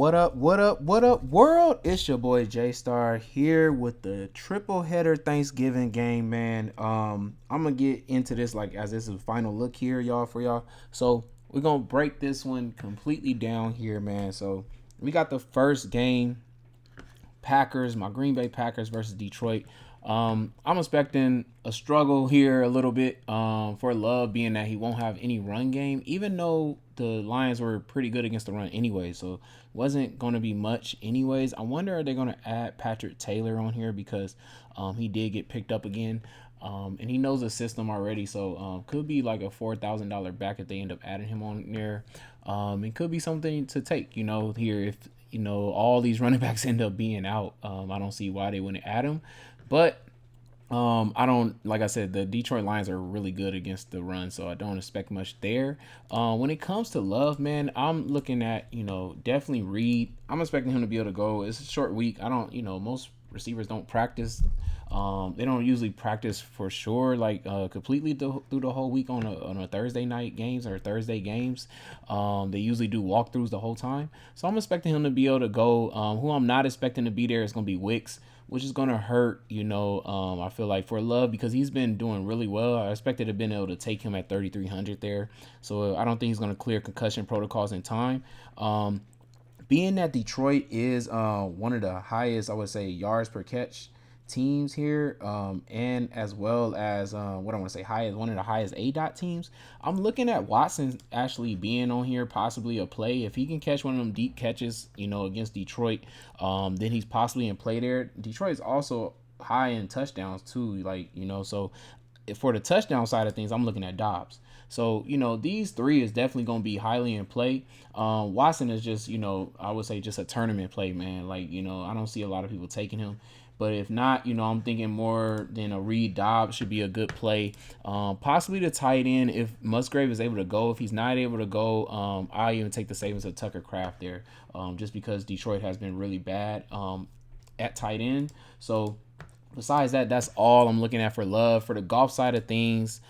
What up, what up, what up, world? It's your boy J Star here with the triple header Thanksgiving game, man. I'm gonna get into this like as this is a final look here, y'all, for y'all. So we're gonna break this one completely down here, man. So we got the first game, Packers, my Green Bay Packers versus Detroit. I'm expecting a struggle here a little bit for Love, being that he won't have any run game, even though the Lions were pretty good against the run anyway. So wasn't going to be much anyways. I wonder are they going to add Patrick Taylor on here because he did get picked up again. And he knows the system already, so could be like a $4,000 back if they end up adding him on there. It could be something to take, here if all these running backs end up being out. I don't see why they wouldn't add him, but I don't like I said, the Detroit Lions are really good against the run, so I don't expect much there. When it comes to Love, man, I'm looking at definitely Reed. I'm expecting him to be able to go. It's a short week. I don't most receivers don't practice. They don't usually practice for sure, like completely through the whole week on a Thursday night games or Thursday games. They usually do walkthroughs the whole time, so I'm expecting him to be able to go. Who I'm not expecting to be there is going to be Wicks, which is going to hurt, I feel like for Love because he's been doing really well. I expected to have been able to take him at 3,300 there. So I don't think he's going to clear concussion protocols in time. Being that Detroit is one of the highest, I would say, yards per catch teams here, and as well as what I want to say, highest one of the highest A dot teams. I'm looking at Watson actually being on here, possibly a play if he can catch one of them deep catches, against Detroit. Then he's possibly in play there. Detroit is also high in touchdowns too, so for the touchdown side of things, I'm looking at Dobbs. So, these three is definitely going to be highly in play. Watson is just, I would say just a tournament play, man. Like, I don't see a lot of people taking him. But if not, I'm thinking more than a Reed. Dobbs should be a good play. Possibly the tight end if Musgrave is able to go. If he's not able to go, I even take the savings of Tucker Kraft there, just because Detroit has been really bad at tight end. So besides that, that's all I'm looking at for Love. For the golf side of things,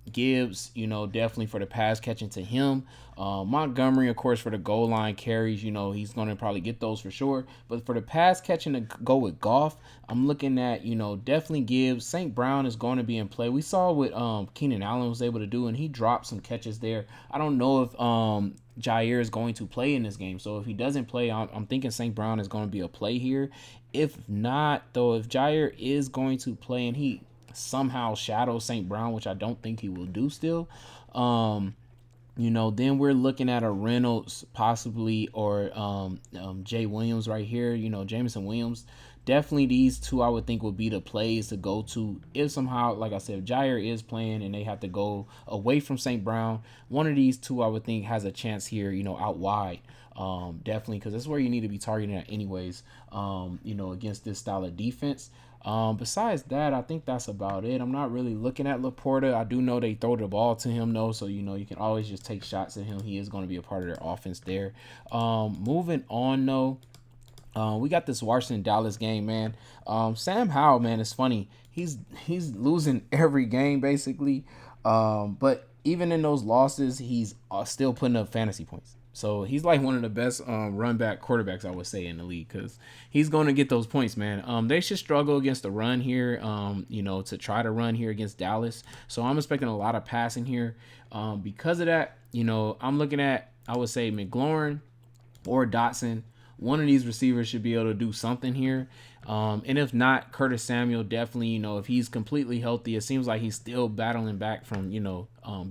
Gibbs, definitely for the pass catching to him. Montgomery, of course, for the goal line carries, he's going to probably get those for sure. But for the pass catching to go with Goff, I'm looking at, definitely Gibbs. St. Brown is going to be in play. We saw what Keenan Allen was able to do, and he dropped some catches there. I don't know if Jair is going to play in this game. So if he doesn't play, I'm thinking St. Brown is going to be a play here. If not, though, if Jair is going to play and he somehow shadows St. Brown, which I don't think he will do still, then we're looking at a Reynolds possibly or Jay Williams right here, Jameson Williams. Definitely these two I would think would be the plays to go to if somehow, like I said, if Jair is playing and they have to go away from St. Brown. One of these two I would think has a chance here, out wide. Definitely, because that's where you need to be targeting at anyways, against this style of defense. Besides that, I think that's about it. I'm not really looking at Laporta. I do know they throw the ball to him though, so you can always just take shots at him. He is going to be a part of their offense there. Moving on though, we got this Washington Dallas game, man. Sam Howell, man, it's funny. He's losing every game basically, but even in those losses, he's still putting up fantasy points. So he's like one of the best run back quarterbacks, I would say, in the league because he's going to get those points, man. They should struggle against the run here, to try to run here against Dallas. So I'm expecting a lot of passing here. Because of that, I'm looking at, I would say, McLaurin or Dotson. One of these receivers should be able to do something here. And if not, Curtis Samuel definitely, if he's completely healthy, it seems like he's still battling back from,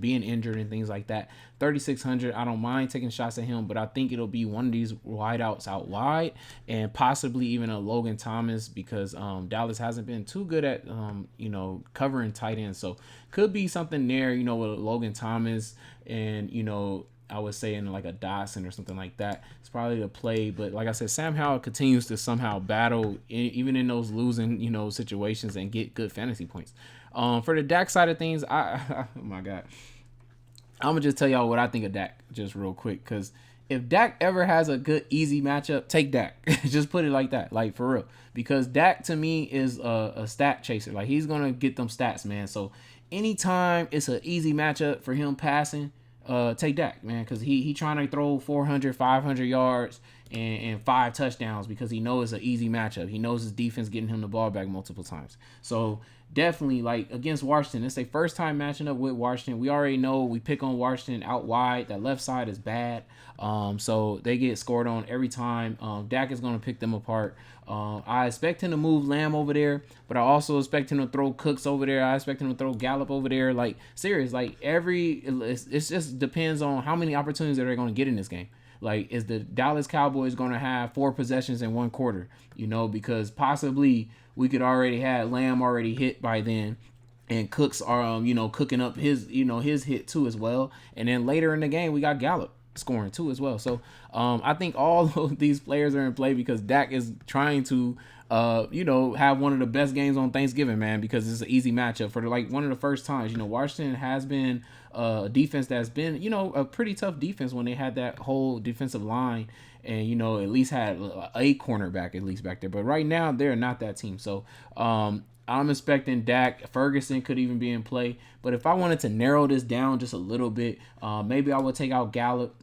being injured and things like that. 3,600, I don't mind taking shots at him, but I think it'll be one of these wideouts out wide and possibly even a Logan Thomas because Dallas hasn't been too good at, covering tight ends. So could be something there, with Logan Thomas and, I would say in like a Dotson or something like that. It's probably a play, but like I said, Sam Howell continues to somehow battle even in those losing, situations and get good fantasy points. For the Dak side of things, oh my God, I'm gonna just tell y'all what I think of Dak just real quick because if Dak ever has a good easy matchup, take Dak. Just put it like that, like for real. Because Dak to me is a stat chaser. Like he's gonna get them stats, man. So anytime it's an easy matchup for him passing, take Dak, man, because he trying to throw 400, 500 yards. and 5 touchdowns because he knows it's an easy matchup. He knows his defense getting him the ball back multiple times. So definitely, like against Washington, it's their first time matching up with Washington. We already know we pick on Washington out wide. That left side is bad. So they get scored on every time. Dak is going to pick them apart. I expect him to move Lamb over there, but I also expect him to throw Cooks over there. I expect him to throw Gallup over there. Like serious, like it just depends on how many opportunities that they're going to get in this game. Like, is the Dallas Cowboys going to have 4 possessions in 1 quarter? Because possibly we could already have Lamb already hit by then, and Cooks are cooking up his hit too as well. And then later in the game we got Gallup scoring too as well. So I think all of these players are in play because Dak is trying to have one of the best games on Thanksgiving, man, because it's an easy matchup for one of the first times. Washington has been a defense that's been, a pretty tough defense when they had that whole defensive line and, at least had a cornerback at least back there. But right now they're not that team. So I'm expecting Dak. Ferguson could even be in play. But if I wanted to narrow this down just a little bit, maybe I would take out Gallup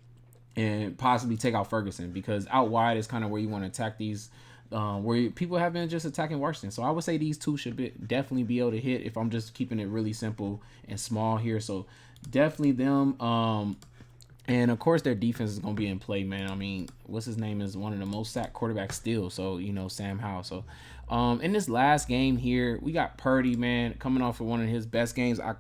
and possibly take out Ferguson, because out wide is kind of where you want to attack these, where people have been just attacking Washington. So I would say these two should definitely be able to hit if I'm just keeping it really simple and small here. So definitely them. And of course their defense is going to be in play, man. I mean, what's his name is one of the most sacked quarterbacks still. So, Sam Howell. So in this last game here, we got Purdy, man, coming off of one of his best games. I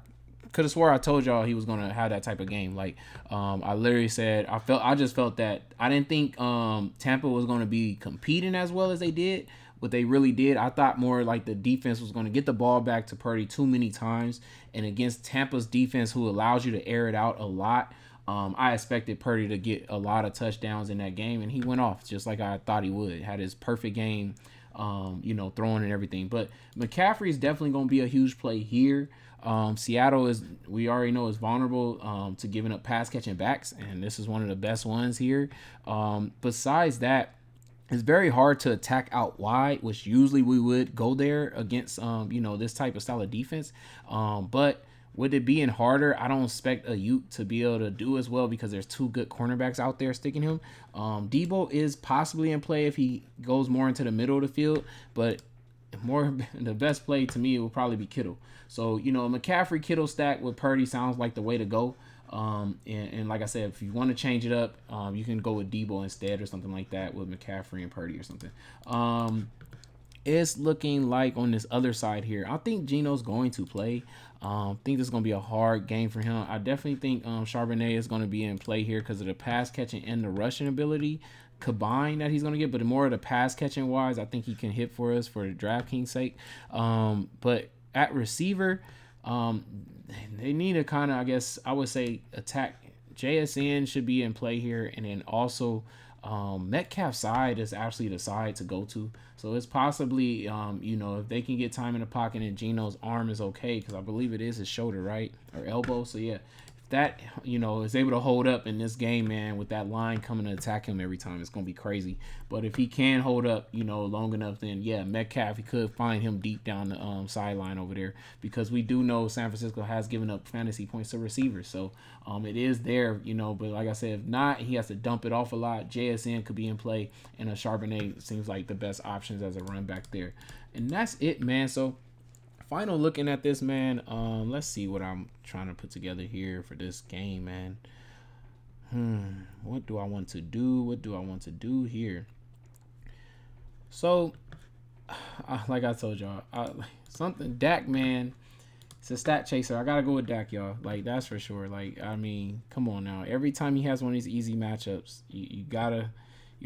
could have swore I told y'all he was gonna have that type of game. Like, I literally said I just felt that I didn't think Tampa was gonna be competing as well as they did, but they really did. I thought more like the defense was gonna get the ball back to Purdy too many times, and against Tampa's defense, who allows you to air it out a lot, I expected Purdy to get a lot of touchdowns in that game, and he went off just like I thought he would. Had his perfect game, throwing and everything. But McCaffrey is definitely gonna be a huge play here. Seattle we already know is vulnerable to giving up pass catching backs, and this is one of the best ones here. Besides that, it's very hard to attack out wide, which usually we would go there against this type of style of defense. But with it being harder, I don't expect Ayuk to be able to do as well because there's 2 good cornerbacks out there sticking him. Debo is possibly in play if he goes more into the middle of the field, but the best play to me will probably be Kittle. So, McCaffrey Kittle stack with Purdy sounds like the way to go. And like I said, if you want to change it up, you can go with Debo instead or something like that with McCaffrey and Purdy or something. It's looking like on this other side here, I think Geno's going to play. I think this is going to be a hard game for him. I definitely think Charbonnet is going to be in play here because of the pass catching and the rushing ability combined that he's going to get, but more of the pass catching wise, I think he can hit for us for the DraftKings sake. But at receiver, they need to kind of, I guess I would say, attack. JSN should be in play here, and then also Metcalf's side is actually the side to go to. So it's possibly, if they can get time in the pocket and Geno's arm is okay, because I believe it is his shoulder, right? Or elbow. So yeah, if that, is able to hold up in this game, man, with that line coming to attack him every time, it's going to be crazy. But if he can hold up, long enough, then yeah, Metcalf, he could find him deep down the sideline over there, because we do know San Francisco has given up fantasy points to receivers. So it is there, but like I said, if not, he has to dump it off a lot. JSN could be in play, and a Charbonnet seems like the best options as a run back there. And that's it, man. So final looking at this, man. Let's see what I'm trying to put together here for this game, man. What do I want to do? What do I want to do here? So, like I told y'all, something Dak, man. It's a stat chaser. I gotta go with Dak, y'all. Like, that's for sure. Like, I mean, come on now. Every time he has one of these easy matchups, you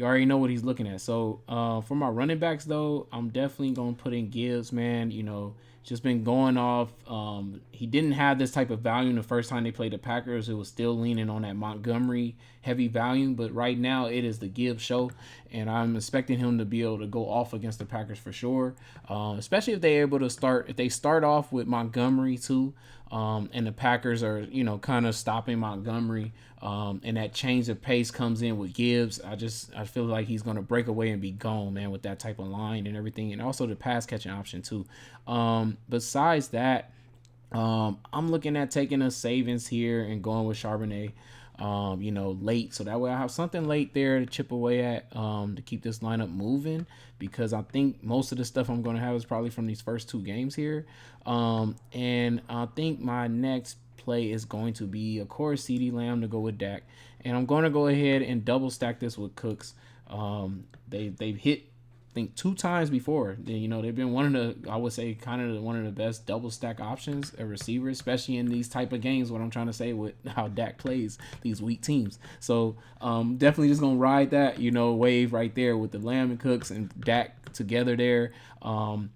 already know what he's looking at. So, for my running backs, though, I'm definitely going to put in Gibbs, man. Just been going off. He didn't have this type of volume the first time they played the Packers. It was still leaning on that Montgomery heavy volume. But right now, it is the Gibbs show. And I'm expecting him to be able to go off against the Packers for sure. Especially if they're able to if they start off with Montgomery too. And the Packers are, kind of stopping Montgomery. And that change of pace comes in with Gibbs. I feel like he's going to break away and be gone, man, with that type of line and everything. And also the pass catching option too. Besides that, I'm looking at taking a savings here and going with Charbonnet. late. So that way I have something late there to chip away at to keep this lineup moving, because I think most of the stuff I'm going to have is probably from these first two games here. And I think my next play is going to be, of course, CD Lamb to go with Dak. And I'm going to go ahead and double stack this with Cooks. They've hit, I think, two times before. They've been one of the, I would say, kind of one of the best double stack options a receiver, especially in these type of games. What I'm trying to say with how Dak plays these weak teams. So definitely just gonna ride that wave right there with the Lamb and Cooks and Dak together there. I'm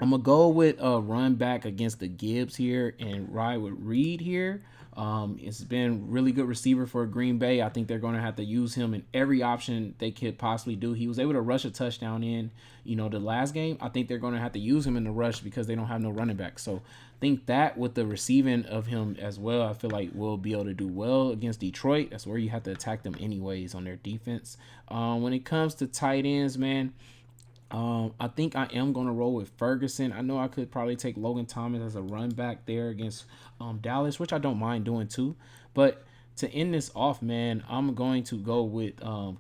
gonna go with a run back against the Gibbs here and ride with Reed here. It's been really good receiver for Green Bay. I think they're going to have to use him in every option they could possibly do. He was able to rush a touchdown in, the last game. I think they're going to have to use him in the rush because they don't have no running back. So I think that with the receiving of him as well, I feel like we'll be able to do well against Detroit. That's where you have to attack them anyways on their defense. When it comes to tight ends, man, I think I am going to roll with Ferguson. I know I could probably take Logan Thomas as a run back there against Dallas, which I don't mind doing too. But to end this off, man, I'm going to go with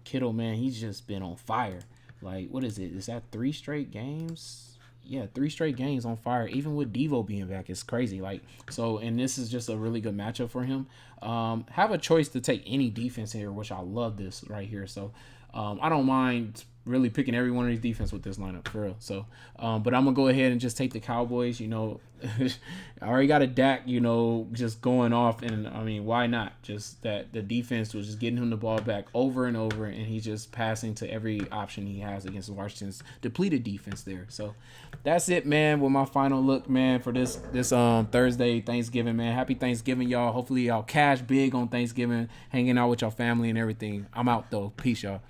Kittle, man. He's just been on fire. Like, what is it? Is that 3 straight games? Yeah, 3 straight games on fire. Even with Devo being back, it's crazy. And this is just a really good matchup for him. Have a choice to take any defense here, which I love this right here. So I don't mind really picking every one of these defense with this lineup for real. So, but I'm gonna go ahead and just take the Cowboys. I already got a Dak, just going off, and I mean, why not? Just that the defense was just getting him the ball back over and over, and he's just passing to every option he has against Washington's depleted defense there. So, that's it, man. With my final look, man, for this Thursday Thanksgiving, man. Happy Thanksgiving, y'all. Hopefully, y'all cash big on Thanksgiving, hanging out with your family and everything. I'm out though. Peace, y'all.